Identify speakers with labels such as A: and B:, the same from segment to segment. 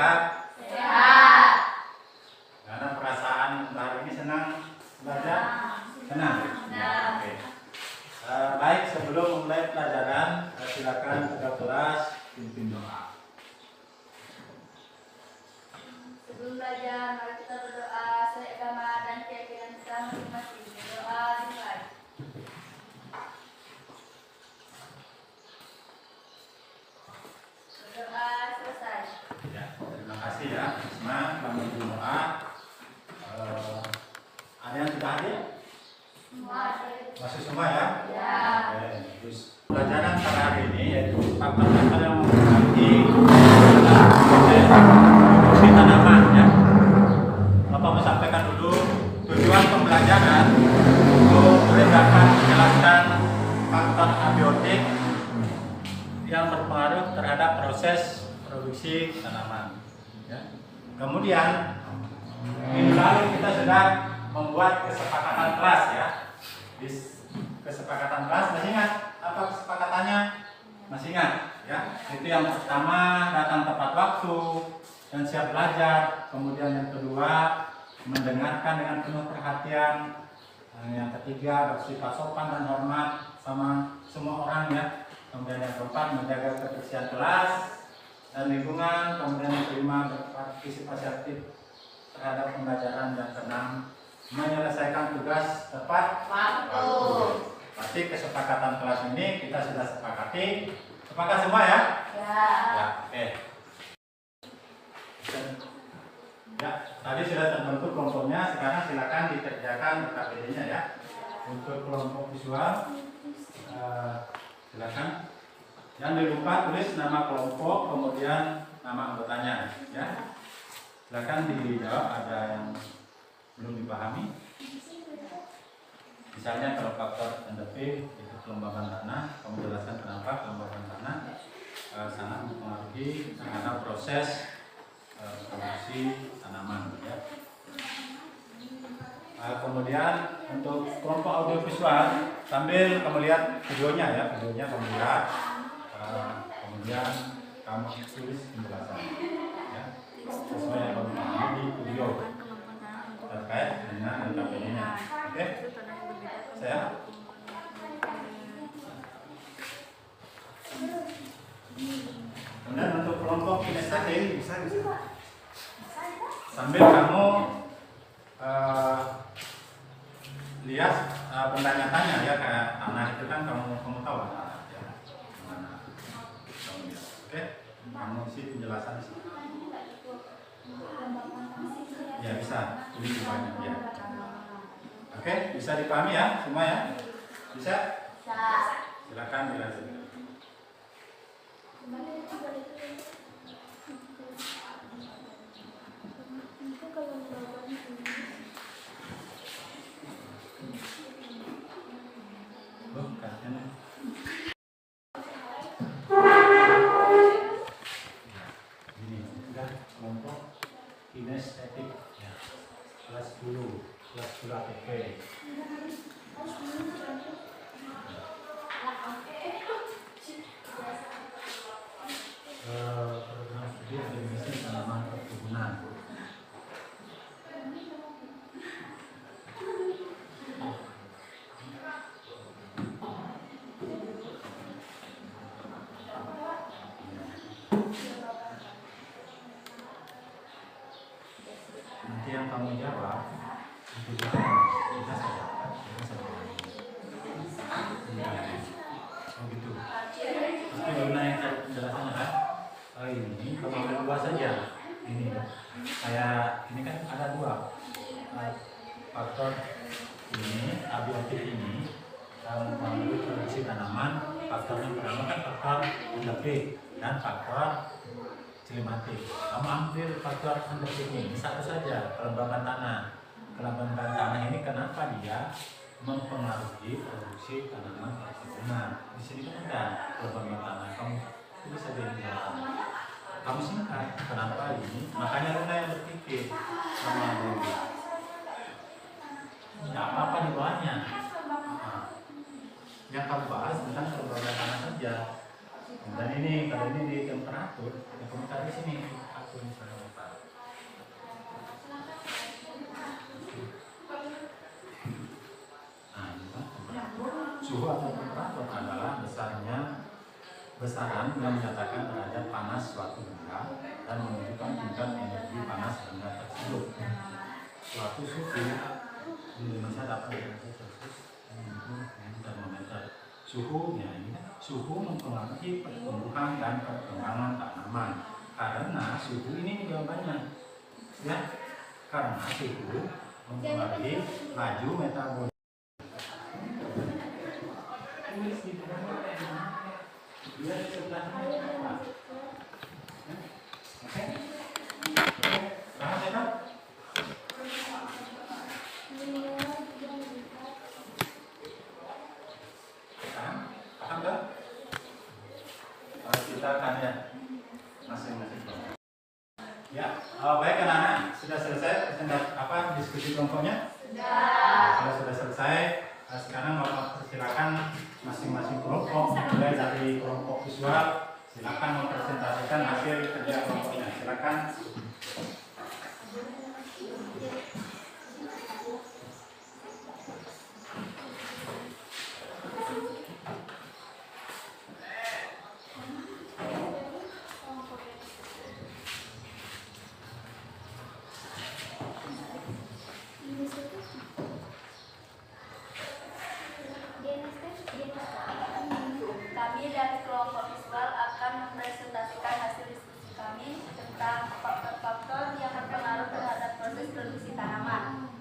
A: sehat?
B: Sehat.
A: Karena perasaan hari ini senang belajar? Senang. Oke. Baik, sebelum memulai pelajaran, silakan ketua kelas pimpin doa.
B: Sebelum belajar, mari kita berdoa sesuai agama dan keyakinan kita masing-masing. Berdoa dimulai. Berdoa selesai.
A: Ya, terima kasih ya, Isma, kami berdoa. Ada yang sudah hadir?
B: Semua hadir.
A: Masih semua ya?
B: Ya.
A: Oke, terus pelajaran pada hari ini yaitu faktor-faktor yang mempengaruhi produksi tanaman ya. Bapak mau sampaikan dulu tujuan pembelajaran untuk dapat menjelaskan faktor abiotik yang berpengaruh terhadap proses produksi tanaman. Ya. Kemudian minggu lalu kita sudah membuat kesepakatan kelas ya. Di kesepakatan kelas masih ingat apa kesepakatannya? Masih ingat ya? Itu yang pertama datang tepat waktu dan siap belajar. Kemudian yang kedua mendengarkan dengan penuh perhatian. Yang ketiga bersifat sopan dan hormat sama semua orang ya. Kemudian yang keempat menjaga kebersihan kelas dan lingkungan. Kemudian yang kelima berpartisipasi aktif terhadap pembelajaran. Dan keenam menyelesaikan tugas tepat waktu. Pasti kesepakatan kelas ini kita sudah sepakati. Sepakat semua ya?
B: Ya.
A: Ya, oke. Ya, tadi sudah terbentuk kelompoknya. Sekarang silakan dikerjakan KPD-nya ya. Untuk kelompok visual, silakan. Yang di lupa tulis nama kelompok, kemudian nama anggotanya ya. Silakan dijawab ada yang belum dipahami. Misalnya kalau faktor NDP itu kelembaban tanah, kamu jelaskan kenapa kelembaban tanah sangat mempengaruhi terhadap proses produksi tanaman ya. Kemudian untuk kelompok audiovisual sambil kamu lihat videonya ya, videonya kamu lihat, kemudian kamu tulis penjelasan ya sesuai yang kamu pahami di video terkait dengan LKPD-nya. Oke, saya. Kemudian untuk kelompok kinestetik bisa sambil kamu lihat benda nyatanya ya, kayak tanah itu kan kamu tahu lah ya, mana kamu lihat. Oke, kamu isi penjelasan di sini. Ya bisa, tulis di banyak ya. Oke, bisa dipahami ya semua ya? Bisa?
B: Bisa.
A: Silakan dilanjutkan. Ini sudah kelompok kinestetik ya. Kelas 10 ATP. Program studi akademisi tanaman perkebunan. Nanti yang kamu jawab itu kita saja. Oh gitu. Tapi gimana yang penjelasannya kan? Oh ini kamu ambil dua saja. Ini kayak ini kan ada dua faktor ini abiotik ini yang mempengaruhi produksi tanaman. Faktor yang pertama kan faktor endopik dan faktor klimatik. Kamu ambil faktor endopik ini satu saja, kelembaban tanah. Kelembaban tanah ini kenapa dia mempengaruhi produksi tanaman perkebunan? Di sini kan ada kelembaban tanah. Kamu tulis saja di dalam. Kamu singkat kenapa ini? Makanya Luna yang berpikir sama Dewi. Tidak apa-apa di bawahnya. Yang kamu bahas tentang kelembaban tanah saja. Dan ini kalau ini di temperatur, ya kamu cari sini aku misalnya. Suhu atau temperatur adalah besaran yang menyatakan terhadap panas suatu benda dan menunjukkan tingkat energi panas benda tersebut. Suatu suhu di Indonesia dapat derajat Celcius termometer. Suhunya ini suhu mempengaruhi pertumbuhan dan perkembangan tanaman. Karena suhu ini jawabannya, ya, karena suhu mempengaruhi laju metabolisme. Dia sebelah paham kan? Kita akan ya masing-masing. Ya, baik anak-anak, sudah selesai diskusi kelompoknya? Sudah. Kalau sudah selesai, sekarang Bapak persilakan masing-masing kelompok, mulai dari kelompok visual, silakan mempresentasikan hasil kerja kelompoknya. Silakan.
B: Kami dari kelompok visual akan mempresentasikan hasil diskusi kami tentang faktor-faktor yang berpengaruh terhadap proses produksi tanaman.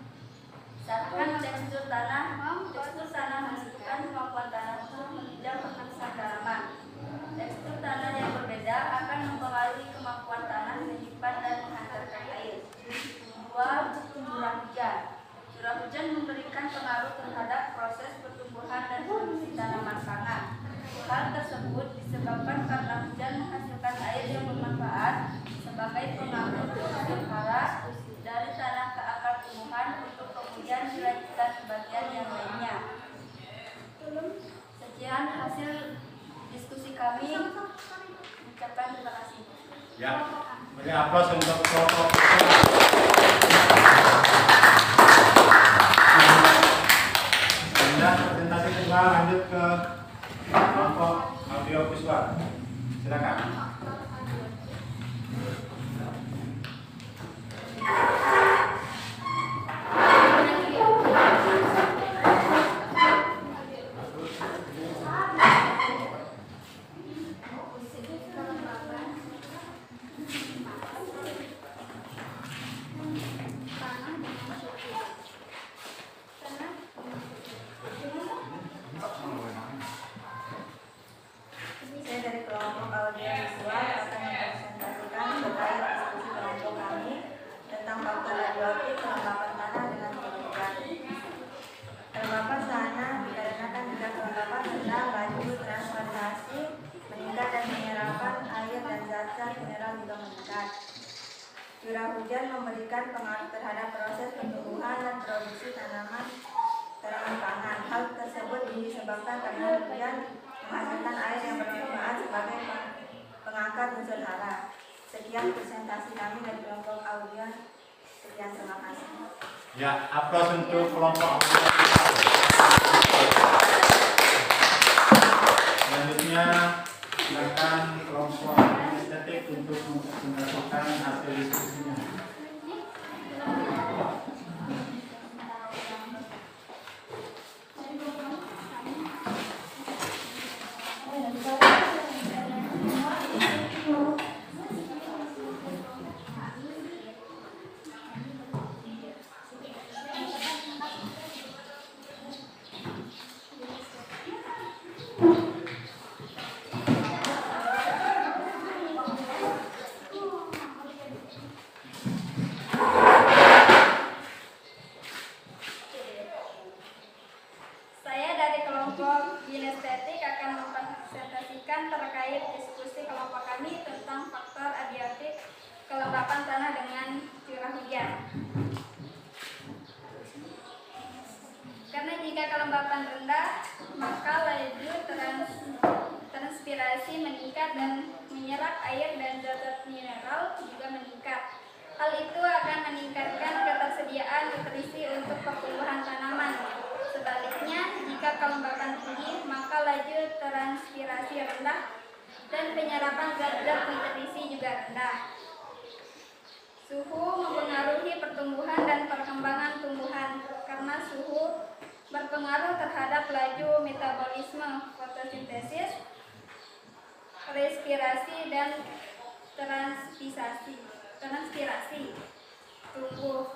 B: Misalkan tekstur tanah menentukan kemampuan tanah untuk menunjang pertumbuhan tanaman. Tekstur tanah yang berbeda akan mempengaruhi kemampuan tanah menyimpan dan menghantarkan air. 2. Curah hujan. Curah hujan memberikan pengaruh terhadap proses pertumbuhan dan produksi tanaman pangan. Hal tersebut disebabkan karena hujan menghasilkan air yang bermanfaat sebagai pengatur unsur hara dari tanah ke akar tumbuhan untuk kemudian dilanjutkan ke bagian yang lainnya. Sekian hasil diskusi kami. Ucapkan terima kasih.
A: Ya, beri aplaus untuk kelompok. Kemudian presentasi kedua lanjut ke kelompok audio visual. Silakan.
B: Saya dari kelompok audio visual akan mempresentasikan terkait diskusi kelompok kami tentang faktor abiotik kelembapan tanah dengan kelembapan. Kelembapan tanah dikarenakan jika kelembapan rendah, laju transportasi meningkat dan penyerapan air dan zat-zat mineral juga meningkat. Curah hujan memberikan pengaruh terhadap proses pertumbuhan dan produksi tanaman pangan. Hal tersebut disebabkan karena hujan menghasilkan air yang bermanfaat sebagai pengangkat unsur hara. Sekian presentasi kami dari kelompok audio. Sekian, terima kasih.
A: Ya, aplaus untuk kelompok audio. Selanjutnya silakan kelompok estetik untuk mempresentasikan hasil diskusinya.
B: Saya dari kelompok kinestetik akan mempresentasikan terkait diskusi kelompok kami tentang faktor abiotik kelembapan tanah dengan curah hujan. Karena jika kelembapan rendah, maka laju transpirasi meningkat dan menyerap air dan zat mineral juga meningkat. Hal itu akan meningkatkan ketersediaan nutrisi untuk pertumbuhan tanaman. Sebaliknya, jika kelembapan tinggi, respirasi rendah, dan penyerapan zat-zat nutrisi juga rendah. Suhu mempengaruhi pertumbuhan dan perkembangan tumbuhan karena suhu berpengaruh terhadap laju metabolisme, fotosintesis, respirasi, dan transpirasi tubuh.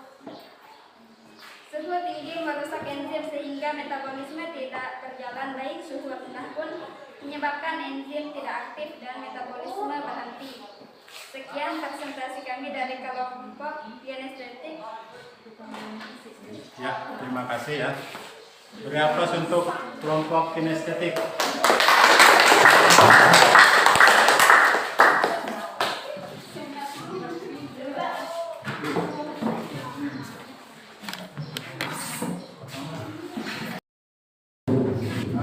B: Suhu tinggi merusak enzim sehingga metabolisme tidak berjalan baik. Suhu rendah pun menyebabkan enzim tidak aktif dan metabolisme berhenti. Sekian presentasi kami dari kelompok kinestetik.
A: Ya, terima kasih ya. Beri aplaus untuk kelompok kinestetik.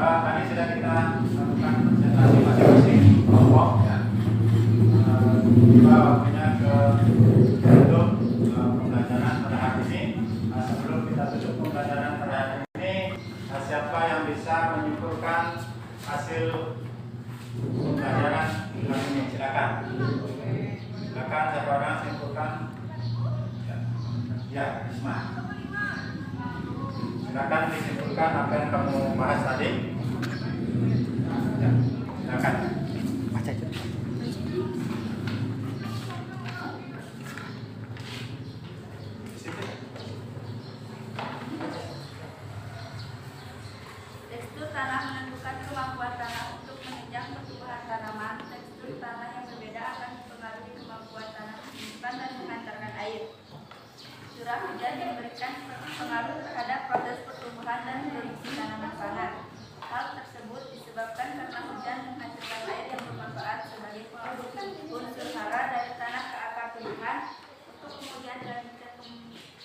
A: Tadi sudah kita lakukan presentasi masing-masing kelompok ya. Tiba waktunya untuk pembelajaran pada hari ini. Sebelum kita tutup pembelajaran pada hari ini, siapa yang bisa menyimpulkan hasil pembelajaran hari ini? Silakan. Silakan siapa orang simpulkan. Ya, Isma. Silakan disimpulkan apa yang kamu bahas tadi. Ya, silakan. Baca itu.
B: Tekstur tanah menentukan kemampuan tanah untuk menunjang pertumbuhan tanaman. Tekstur tanah yang berbeda akan mempengaruhi kemampuan tanah menyimpan dan menghantarkan air. Curah hujan memberikan pengaruh terhadap proses pertumbuhan dan produksi tanaman pangan. Hal tersebut disebabkan karena hujan menghasilkan air yang bermanfaat sebagai unsur hara dari tanah ke akar tumbuhan untuk kemudian dilanjutkan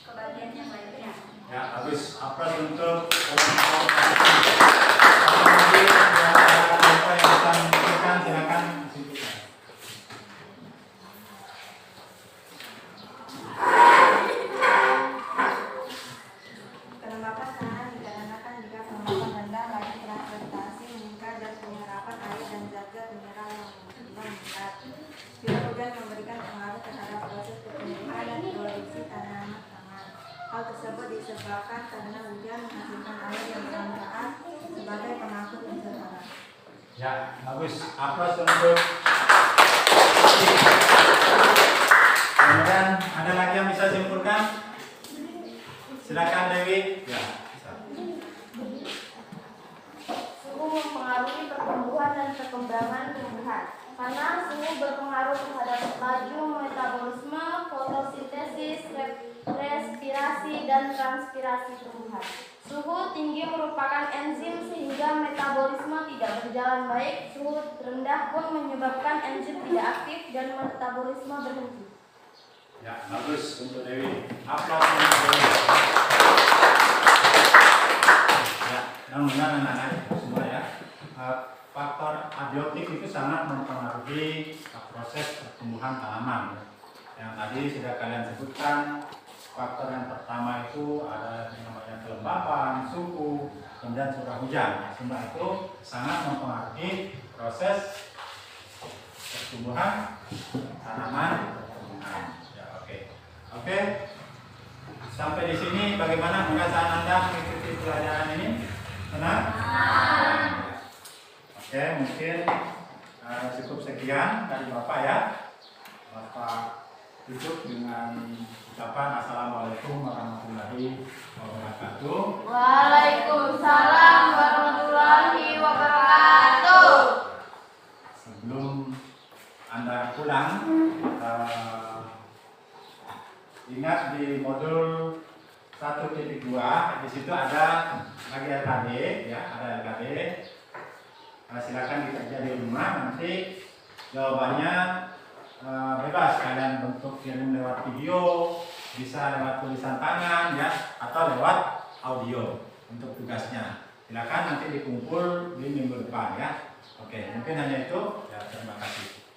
B: ke bagian yang lainnya.
A: Ya, habis apa untuk kelompok lagi apa yang bisa menunjukkan silakan simpulkan.
C: Kelembapan tanah dikarenakan jika kelembapan rendah, laju transportasi meningkat dan penyerapan air dan zat-zat mineral yang meningkat. Curah hujan memberikan pengaruh terhadap proses pertumbuhan dan produksi tanaman pangan. Hal tersebut disebabkan karena hujan menghasilkan air yang bermanfaat sebagai pengangkut unsur hara.
A: Ya, bagus. Aplaus untuk kemudian ada lagi yang bisa simpulkan? Silakan Dewi. Ya, bisa.
B: Suhu mempengaruhi pertumbuhan dan perkembangan tumbuhan. Karena suhu berpengaruh terhadap laju metabolisme, fotosintesis, respirasi, dan transpirasi tumbuhan. Suhu tinggi merupakan enzim sehingga metabolisme tidak berjalan baik. Suhu rendah pun menyebabkan enzim tidak aktif dan metabolisme berhenti.
A: Ya, bagus untuk Dewi. Aplaus untuk Dewi. Ya, yang benar anak-anak semua ya. Faktor abiotik itu sangat mempengaruhi proses pertumbuhan tanaman. Yang tadi sudah kalian sebutkan, faktor yang pertama itu ada yang namanya kelembapan, suhu, kemudian curah hujan. Semua itu sangat mempengaruhi proses pertumbuhan tanaman. Ya, oke. Sampai di sini bagaimana perasaan Anda mengikuti pelajaran ini? Senang? Oke, mungkin cukup sekian dari Bapak ya. Bapak tutup dengan ucapan Assalamualaikum warahmatullahi wabarakatuh.
B: Waalaikumsalam warahmatullahi wabarakatuh.
A: Sebelum Anda pulang, ingat di modul 1.2 di situ ada lagi LKD ya, ada LKD. Silakan dikerja di rumah, nanti jawabannya bebas, kalian bentuk kirim lewat video, bisa lewat tulisan tangan ya, atau lewat audio untuk tugasnya. Silakan nanti dikumpul di minggu depan ya. Oke, mungkin hanya itu ya, terima kasih.